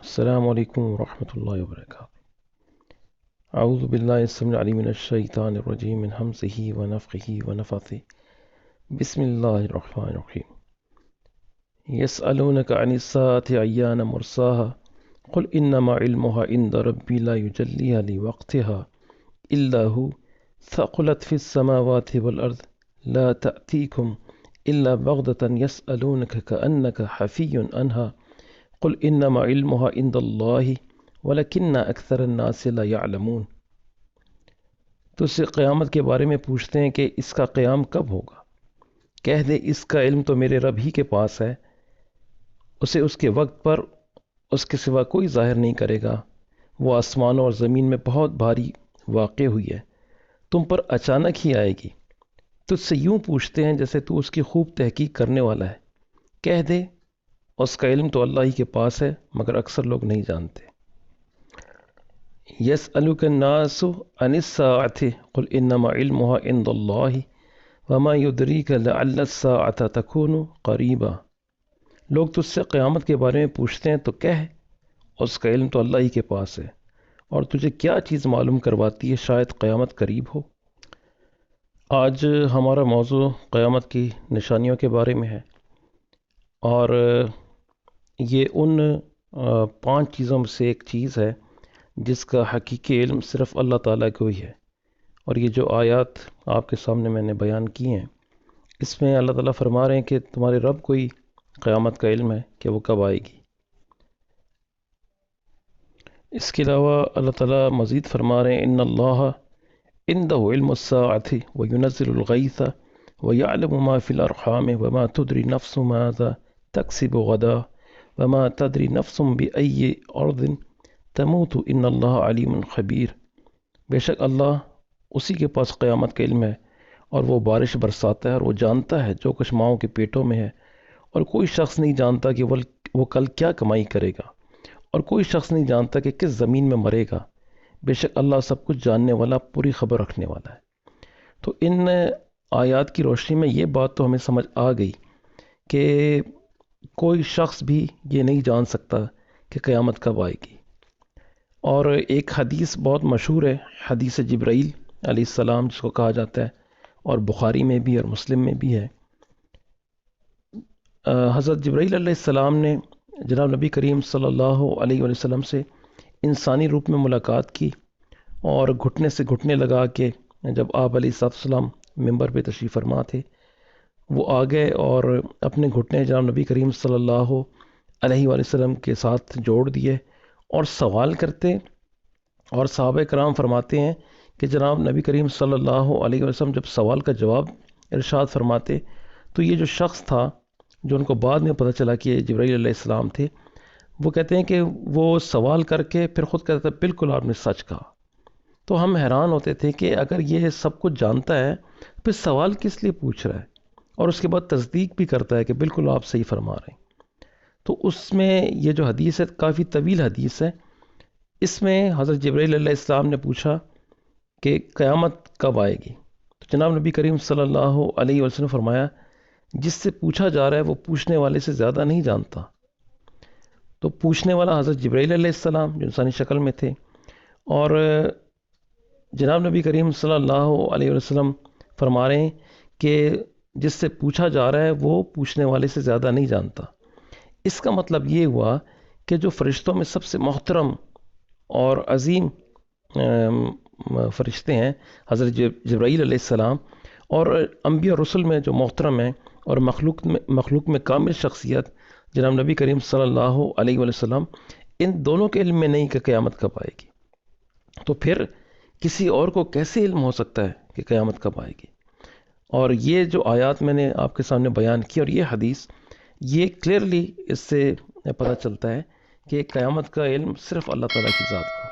السلام علیکم ورحمۃ اللہ وبرکاتہ۔ اعوذ باللہ السمیع العلیم من الشیطان الرجیم من ہمزہ ونفخہ ونفثہ۔ بسم اللہ الرحمن الرحیم۔ یسألونک عن الساعۃ ایان مرساها قل انما علمها عند ربی لا یجلیها لوقتها الا هو ثقلت فی السماوات والارض لا تأتیکم الا بغتة یسألونک کأنک حفی عنها قل انما علمها عند اللہ ولکن اکثر الناس لا یعلمون۔ تو اس سے قیامت کے بارے میں پوچھتے ہیں کہ اس کا قیام کب ہوگا؟ کہہ دے اس کا علم تو میرے رب ہی کے پاس ہے، اسے اس کے وقت پر اس کے سوا کوئی ظاہر نہیں کرے گا۔ وہ آسمانوں اور زمین میں بہت بھاری واقع ہوئی ہے، تم پر اچانک ہی آئے گی۔ تجھ سے یوں پوچھتے ہیں جیسے تو اس کی خوب تحقیق کرنے والا ہے۔ کہہ دے اس کا علم تو اللہ ہی کے پاس ہے، مگر اکثر لوگ نہیں جانتے۔ یسألک الناس عن الساعۃ قل انما علمها عند اللہ وما یدریک لعل الساعۃ تکون قریبا۔ لوگ تجھ سے قیامت کے بارے میں پوچھتے ہیں تو کہہ اس کا علم تو اللہ ہی کے پاس ہے، اور تجھے کیا چیز معلوم کرواتی ہے شاید قیامت قریب ہو۔ آج ہمارا موضوع قیامت کی نشانیوں کے بارے میں ہے، اور یہ ان 5 چیزوں میں سے ایک چیز ہے جس کا حقیقی علم صرف اللہ تعالیٰ کو ہی ہے۔ اور یہ جو آیات آپ کے سامنے میں نے بیان کی ہیں، اس میں اللہ تعالیٰ فرما رہے ہیں کہ تمہارے رب کو ہی قیامت کا علم ہے کہ وہ کب آئے گی۔ اس کے علاوہ اللہ تعالیٰ مزید فرما رہے ہیں ان اللہ عنده علم الساعۃ وینزل الغیث ویعلم ما فی الارحام وما تدری نفس ماذا تکسب غدا وما تدری نفس بأی ارض تموت ان اللہ علیم خبیر۔ بے شک اللہ اسی کے پاس قیامت کا علم ہے، اور وہ بارش برساتا ہے، اور وہ جانتا ہے جو کچھ ماؤں کے پیٹوں میں ہے، اور کوئی شخص نہیں جانتا کہ وہ کل کیا کمائی کرے گا، اور کوئی شخص نہیں جانتا کہ کس زمین میں مرے گا۔ بے شک اللہ سب کچھ جاننے والا، پوری خبر رکھنے والا ہے۔ تو ان آیات کی روشنی میں یہ بات تو ہمیں سمجھ آ گئی کہ کوئی شخص بھی یہ نہیں جان سکتا کہ قیامت کب آئے گی۔ اور ایک حدیث بہت مشہور ہے، حدیث جبرائیل علیہ السلام جس کو کہا جاتا ہے، اور بخاری میں بھی اور مسلم میں بھی ہے۔ حضرت جبرائیل علیہ السلام نے جناب نبی کریم صلی اللہ علیہ وسلم سے انسانی روپ میں ملاقات کی، اور گھٹنے سے گھٹنے لگا کے جب آپ علیہ السلام ممبر پہ تشریف فرما تھے، وہ آ گئے اور اپنے گھٹنے جناب نبی کریم صلی اللہ علیہ وسلم کے ساتھ جوڑ دیے اور سوال کرتے، اور صحابہ کرام فرماتے ہیں کہ جناب نبی کریم صلی اللہ علیہ وسلم جب سوال کا جواب ارشاد فرماتے تو یہ جو شخص تھا، جو ان کو بعد میں پتہ چلا کہ یہ جبرائیل علیہ السلام تھے، وہ کہتے ہیں کہ وہ سوال کر کے پھر خود کہتا ہے بالکل آپ نے سچ کہا۔ تو ہم حیران ہوتے تھے کہ اگر یہ سب کچھ جانتا ہے پھر سوال کس لیے پوچھ رہا ہے، اور اس کے بعد تصدیق بھی کرتا ہے کہ بالکل آپ صحیح فرما رہے ہیں۔ تو اس میں یہ جو حدیث ہے کافی طویل حدیث ہے، اس میں حضرت جبرائیل علیہ السلام نے پوچھا کہ قیامت کب آئے گی، تو جناب نبی کریم صلی اللہ علیہ وسلم نے فرمایا جس سے پوچھا جا رہا ہے وہ پوچھنے والے سے زیادہ نہیں جانتا۔ تو پوچھنے والا حضرت جبرائیل علیہ السلام جو انسانی شکل میں تھے، اور جناب نبی کریم صلی اللہ علیہ وسلم فرما رہے ہیں کہ جس سے پوچھا جا رہا ہے وہ پوچھنے والے سے زیادہ نہیں جانتا۔ اس کا مطلب یہ ہوا کہ جو فرشتوں میں سب سے محترم اور عظیم فرشتے ہیں حضرت جبرائیل علیہ السلام، اور انبیاء رسل میں جو محترم ہیں اور مخلوق میں کامل شخصیت جناب نبی کریم صلی اللہ علیہ وسلم، ان دونوں کے علم میں نہیں کہ قیامت کب آئے گی۔ تو پھر کسی اور کو کیسے علم ہو سکتا ہے کہ قیامت کب آئے گی؟ اور یہ جو آیات میں نے آپ کے سامنے بیان کی اور یہ حدیث، یہ کلیئرلی اس سے پتہ چلتا ہے کہ قیامت کا علم صرف اللہ تعالیٰ کی ذات کو